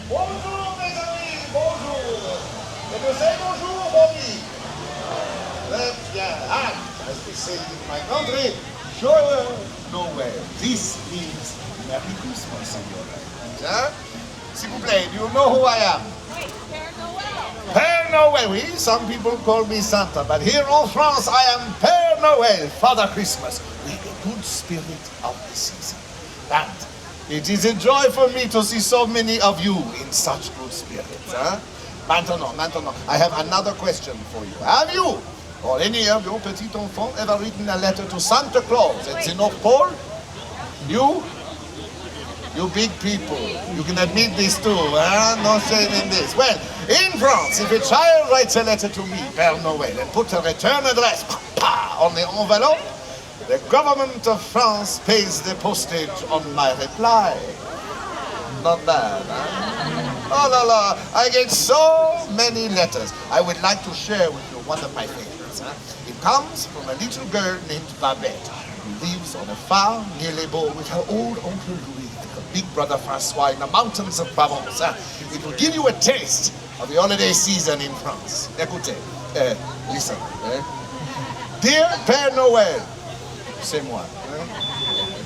Bonjour mes amis, bonjour. Et vous say bonjour, Bobby. Très bien. And as we say in my country, Joyeux Noël. This means Merry Christmas in your language. Huh? S'il vous plaît, do you know who I am? Wait, Père Noël. Père Noël, oui, some people call me Santa, but here in France I am Père Noël, Father Christmas, with the good spirit of the season. And it is a joy for me to see so many of you in such good spirits. Huh? Maintenant, I have another question for you. Have you, or any of your petit enfants, ever written a letter to Santa Claus at the North Pole? You big people, you can admit this too, huh? No shame in this. Well, in France, if a child writes a letter to me, Père Noël, and puts a return address on the envelope, the government of France pays the postage on my reply. Not bad, huh? Oh la la, I get so many letters. I would like to share with you one of my favorites. Huh? It comes from a little girl named Babette, who lives on a farm near Les Baux with her old Uncle Louis, big brother Francois in the mountains of Provence. It will give you a taste of the holiday season in France. Écoutez, listen. Dear Père Noël, c'est moi.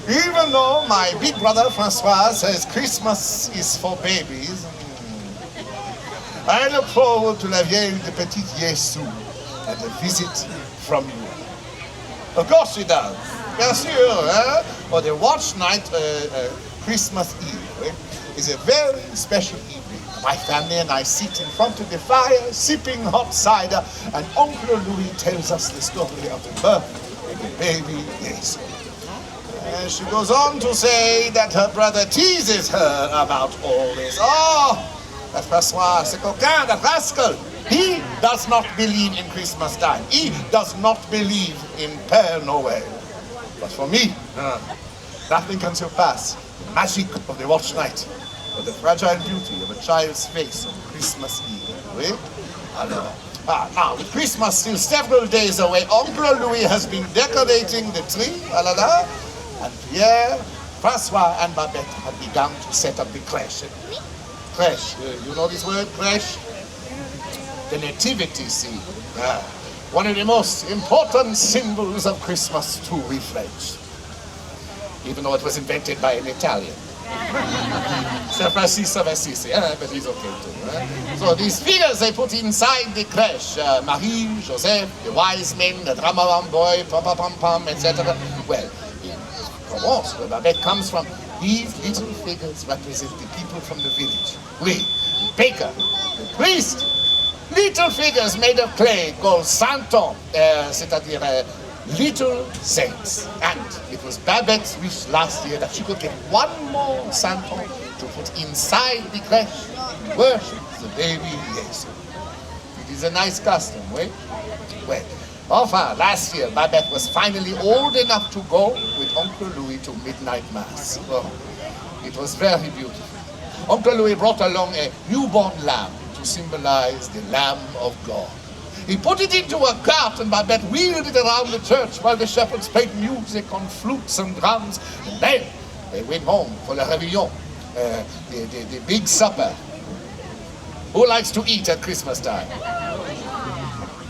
Even though my big brother Francois says Christmas is for babies, I look forward to la vieille de petit Jésus and a visit from you. Of course she does. Bien sûr, or the watch night, Christmas Eve is a very special evening. My family and I sit in front of the fire, sipping hot cider, and Uncle Louis tells us the story of the birth of the baby Jesus. And she goes on to say that her brother teases her about all this. Oh, that François, ce coquin, that rascal, he does not believe in Christmas time. He does not believe in Père Noël. But for me, nothing can surpass the magic of the watch night, or the fragile beauty of a child's face on Christmas Eve. Oui? Alors, now, with Christmas still several days away, Uncle Louis has been decorating the tree, and Pierre, Francois, and Babette have begun to set up the crèche. Crèche, you know this word, crèche? The nativity scene. One of the most important symbols of Christmas to we French, even though it was invented by an Italian. Saint Francis of Assisi, but he's okay too. So these figures they put inside the crèche, Marie, Joseph, the wise men, the drama boy, pam pam pam, etc. Well, in Provence, where Babette comes from, these little figures represent the people from the village. We, the baker, the priest, little figures made of clay called santons, c'est-à-dire little saints. And it was Babette's wish last year that she could get one more santon to put inside the crèche and worship the baby Jesus. It is a nice custom, right? Well, enfin, last year Babette was finally old enough to go with Uncle Louis to midnight mass. Oh, it was very beautiful. Uncle Louis brought along a newborn lamb to symbolize the Lamb of God. He put it into a cart and Babette wheeled it around the church while the shepherds played music on flutes and drums. And then they went home for the réveillon, the big supper. Who likes to eat at Christmas time?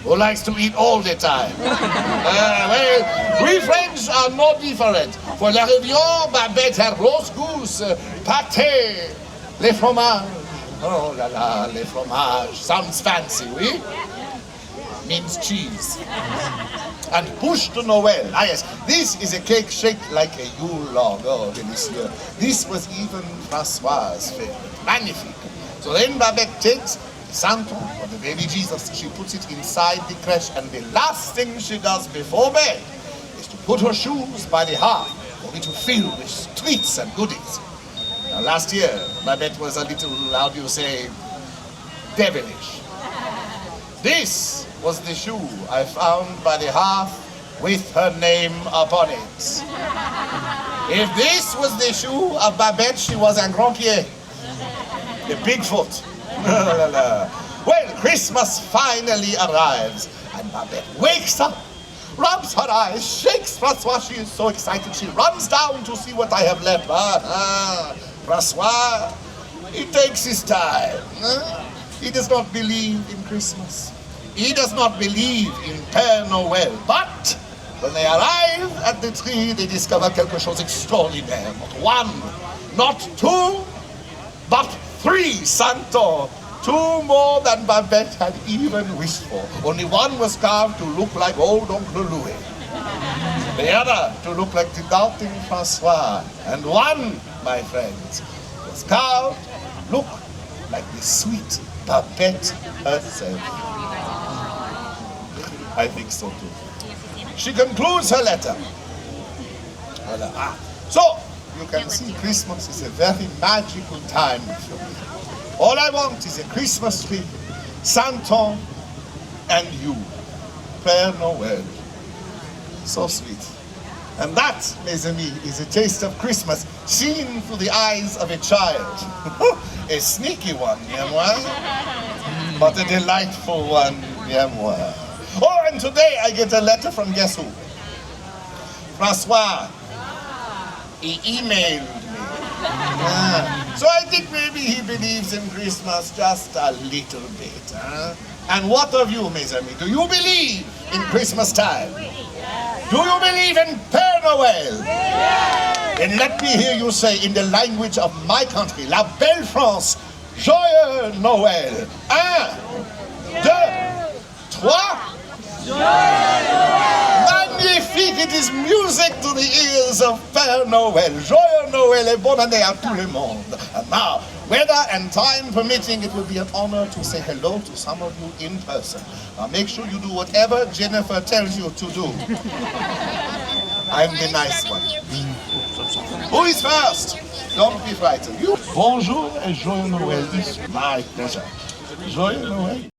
Who likes to eat all the time? Well, we French are no different. For la réveillon, Babette had roast goose, pâté, les fromages. Oh la la, les fromages. Sounds fancy, oui? Means cheese. And bûche de Noël. Ah yes, this is a cake shaped like a Yule log. Oh, delicious. This was even Francois' favorite. Magnifique. So then Babette takes the santon, or the baby Jesus, she puts it inside the crèche, and the last thing she does before bed is to put her shoes by the hearth for it to fill with treats and goodies. Now, last year, Babette was a little, how do you say, devilish. This was the shoe I found by the hearth with her name upon it. If this was the shoe of Babette, she was un grand pied, the Bigfoot. Well, Christmas finally arrives, and Babette wakes up, rubs her eyes, shakes Francois. She is so excited, she runs down to see what I have left. Francois, He takes his time. He does not believe in Christmas. He does not believe in Père Noël. But when they arrive at the tree, they discover quelque chose extraordinaire. Not one, not two, but 3 Santons. 2 more than Babette had even wished for. Only one was carved to look like old Uncle Louis. The other to look like the doubting Francois. And one, my friends, was carved to look like the sweet Babette herself. I think so too. She concludes her letter. So, you can see Christmas is a very magical time for me. All I want is a Christmas tree, Santon, and you, Père Noël. So sweet. And that, mes amis, is a taste of Christmas seen through the eyes of a child. A sneaky one, bien moi, but a delightful one, bien moi. Oh, and today I get a letter from guess who? Francois. He emailed me. So I think maybe he believes in Christmas just a little bit. And what of you, mes amis? Do you believe in Christmas time? Do you believe in Père Noël? And let me hear you say in the language of my country, La Belle France, Joyeux Noël. 1, 2, 3. Magnifique! It is music to the ears of Père Noël. Joyeux Noël et bonne année à tout le monde. And now, weather and time permitting, it will be an honor to say hello to some of you in person. Now make sure you do whatever Jennifer tells you to do. I'm the nice one. Who is first? Don't be frightened. You. Bonjour et joyeux Noël. It's my pleasure. Joyeux Noël.